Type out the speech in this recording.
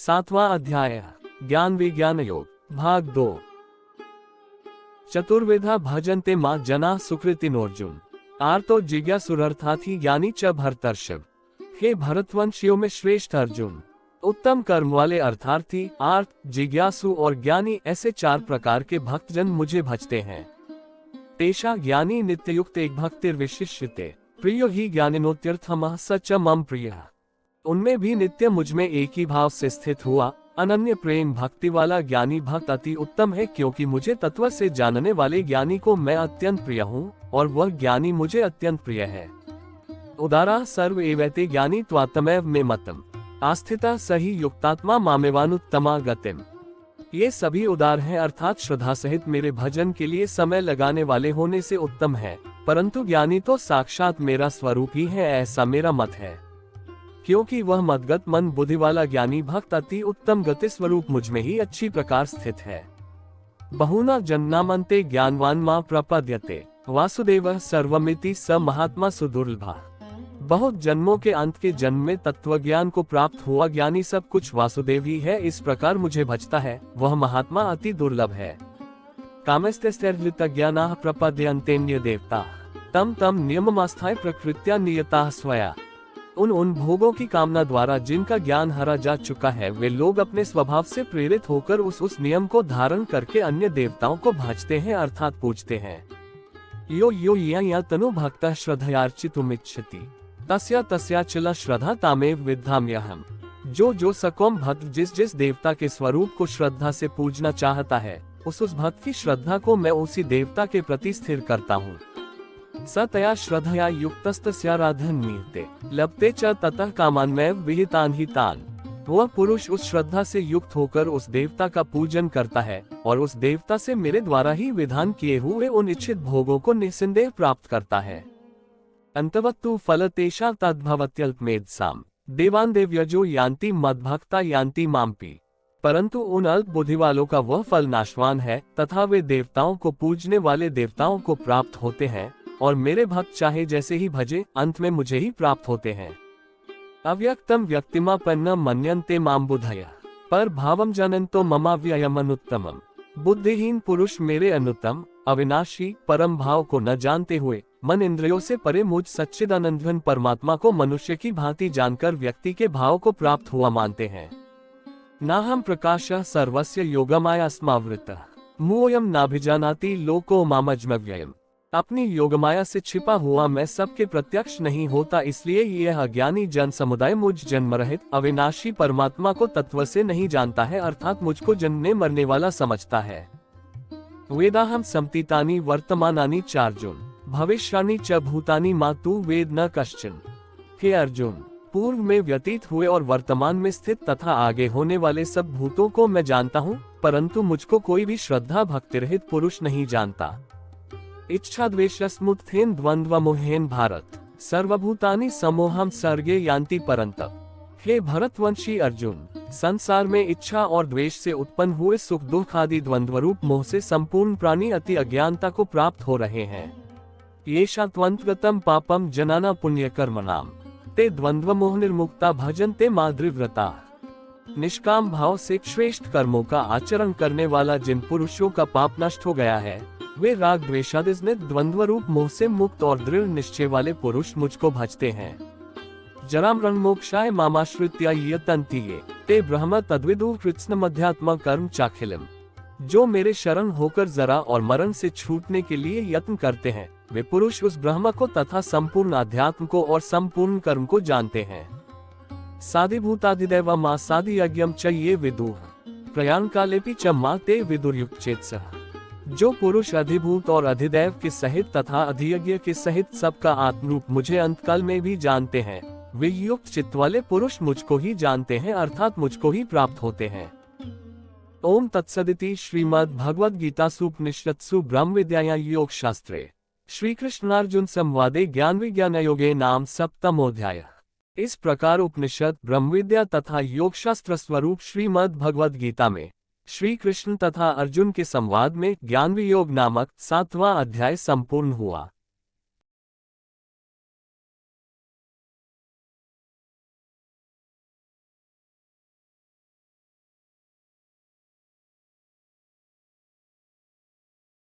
सातवां अध्याय ज्ञान विज्ञान योग भाग 2। चतुर्विधा भजन्ते मां जना सुकृतिनोर्जुन आर्तो जिज्ञासुरर्थार्थी ज्ञानी च भरतर्षभ। हे भरतवंशियों में श्रेष्ठ अर्जुन, उत्तम कर्म वाले अर्थार्थी, आर्त, जिज्ञासु और ज्ञानी ऐसे 4 प्रकार के भक्तजन मुझे भजते हैं। तेषा ज्ञानी नित्ययुक्त एक भक्तिर्विशिष्यते प्रियो ही ज्ञानिनोत्यर्थमः स च मम प्रियः। उनमें भी नित्य मुझमें एक ही भाव से स्थित हुआ अनन्य प्रेम भक्ति वाला ज्ञानी भक्त अति उत्तम है, क्योंकि मुझे तत्व से जानने वाले ज्ञानी को मैं अत्यंत प्रिय हूँ और वह ज्ञानी मुझे अत्यंत प्रिय है। उदारा सर्व एवैते ज्ञानी त्वात्मैव मे मतम आस्थिता सही युक्तात्मा मामेवानुत्तमा गतिम। ये सभी उदार हैं, अर्थात श्रद्धा सहित मेरे भजन के लिए समय लगाने वाले होने से उत्तम है, परंतु ज्ञानी तो साक्षात मेरा स्वरूप ही है, ऐसा मेरा मत है। क्योंकि वह मदगत मन बुद्धि वाला ज्ञानी भक्त अति उत्तम गति स्वरूप मुझमें ही अच्छी प्रकार स्थित है। बहुना जन्नामन्ते ज्ञानवान मां प्रपद्यते वासुदेवः सर्वमिति स महात्मा सुदुर्लभः। बहुत जन्मों के अंत के जन्म में तत्व ज्ञान को प्राप्त हुआ ज्ञानी सब कुछ वासुदेव ही है, इस प्रकार मुझे भजता है, वह महात्मा अति दुर्लभ है। कामस्तैर्हृतज्ञानाः प्रपद्यन्तेन्य देवता तम तम नियममास्थाय प्रकृत्या नियताः स्वया। उन भोगों की कामना द्वारा जिनका ज्ञान हरा जा चुका है, वे लोग अपने स्वभाव से प्रेरित होकर उस नियम को धारण करके अन्य देवताओं को भजते हैं, अर्थात पूजते हैं। यो यो या तनु भक्तः श्रद्धयार्चितुमिच्छति तस्या तस्याचला श्रद्धा तामेव विद्धाम्यहम्। जो सकौम भक्त जिस देवता के स्वरूप को श्रद्धा से पूजना चाहता है, उस भक्त की श्रद्धा को मैं उसी देवता के प्रति स्थिर करता हूँ। सतया श्रद्धया युक्तस्तस्याराधन्यते लभते च ततः कामान्मैव विहितान् हि तान्। वह पुरुष उस श्रद्धा से युक्त होकर उस देवता का पूजन करता है और उस देवता से मेरे द्वारा ही विधान किए हुए उन इच्छित भोगों को निस्संदेह प्राप्त करता है। अंतवत्तु फलतेषा तद्भवत्यल्पमेधसाम् देवान् देव्यजो यान्ति मद्भक्ता यान्ति माम्पि। परंतु उन अल्प बुद्धि वालों का वह फल नाशवान है, तथा वे देवताओं को पूजने वाले देवताओं को प्राप्त होते हैं, और मेरे भक्त चाहे जैसे ही भजे अंत में मुझे ही प्राप्त होते हैं। अव्यक्तम व्यक्तिमापन्न मन्यन्ते मां बुधयः पर भावम जनन्तो ममाव्ययमनुत्तमम्। बुद्धिहीन पुरुष मेरे अनुत्तम अविनाशी परम भाव को न जानते हुए मन इंद्रियों से परे मुझ सच्चिदानंदघन परमात्मा को मनुष्य की भांति जानकर व्यक्ति के भाव को प्राप्त हुआ मानते हैं। नाहं प्रकाशः सर्वस्य योगमाया स्मावृतः मोयम नाभिजानाति लोको मामजमव्ययम्। अपनी योगमाया से छिपा हुआ मैं सबके प्रत्यक्ष नहीं होता, इसलिए यह अज्ञानी जन समुदाय मुझ जन्म रहित अविनाशी परमात्मा को तत्व से नहीं जानता है, अर्थात मुझको जन्मने मरने वाला समझता है। वेदाहम समतीतानि वर्तमानानि चार्जुन भविष्यानि च भूतानि मातु वेद न कश्चन। हे अर्जुन, पूर्व में व्यतीत हुए और वर्तमान में स्थित तथा आगे होने वाले सब भूतों को मैं जानता हूँ, परंतु मुझको कोई भी श्रद्धा भक्ति रहित पुरुष नहीं जानता। इच्छा द्वेषस्मुत्थेन द्वंद्व मोहेन भारत सर्वभूतानि समोहम सर्गे यान्ति परन्तप। हे भरतवंशी अर्जुन, संसार में इच्छा और द्वेष से उत्पन्न हुए सुख दुख आदि द्वंद्व रूप मोह से संपूर्ण प्राणी अति अज्ञानता को प्राप्त हो रहे हैं। येषा त्वन्तगतं पापम जनाना पुण्य कर्मणाम ते द्वंद्व मोह निर्मुक्ता भजन्ते माद्रिव्रता। निष्काम भाव से श्रेष्ठ कर्मों का आचरण करने वाला जिन पुरुषों का पाप नष्ट हो गया है, वे राग द्वेषादिस्नित द्वंद्व रूप मोह से मुक्त और दृढ़ निश्चय वाले पुरुष मुझको भजते हैं। जरामरण मोक्षाय मामाश्रित्य यतन्ति ये ते ब्रह्म तद्विदु कृत्स्न मध्यात्म कर्म चाखिलम। जो मेरे शरण होकर जरा और मरण से छूटने के लिए यत्न करते हैं, वे पुरुष उस ब्रह्म को तथा संपूर्ण अध्यात्म को और संपूर्ण कर्म को जानते हैं। साधिभूताधिदैव मा साधि यज्ञम च ये विदुः प्रयाण कालेपि च मा ते विदुर्युक्चेत्सः। जो पुरुष अधिभूत और अधिदैव के सहित तथा अधियज्ञ के सहित सबका आत्मरूप मुझे अंतकाल में भी जानते हैं, वे युक्त चित्त वाले पुरुष मुझको ही जानते हैं, अर्थात मुझको ही प्राप्त होते हैं। ओम तत्सदिति श्रीमद् भगवद गीतासूपनिषत्सु ब्रह्म विद्यायां योग शास्त्रे श्री कृष्णार्जुन संवादे ज्ञान विज्ञान योगे नाम सप्तमोऽध्यायः। इस प्रकार उपनिषद ब्रह्म विद्या तथा योग शास्त्र स्वरूप श्रीमद् भगवद गीता में श्री कृष्ण तथा अर्जुन के संवाद में ज्ञान वियोग नामक 7वां अध्याय संपूर्ण हुआ।